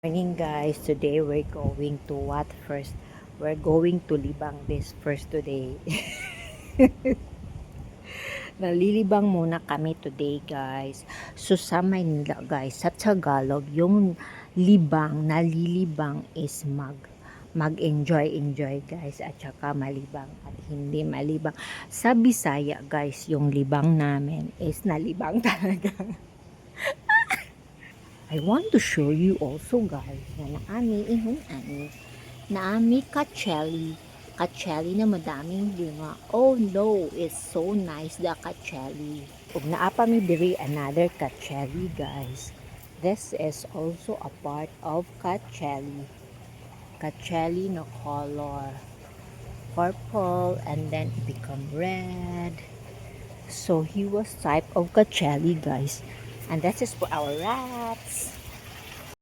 Morning guys, today we're going to what first? We're going to Libang this first today. Nalilibang muna kami today guys. So sa Maynila guys, sa Tagalog, yung libang, nalilibang is mag-enjoy guys at saka malibang at hindi malibang. Sa Bisaya guys, yung libang namin is nalibang talaga. I want to show you also guys na naami ihon ani naami kacheli na madaming bunga. Oh no, it's so nice the kacheli. Ug naa pa mi diri another kacheli guys. This is also a part of kacheli. Kacheli no color purple and then it become red. So he was type of kacheli guys. And that is for our rats.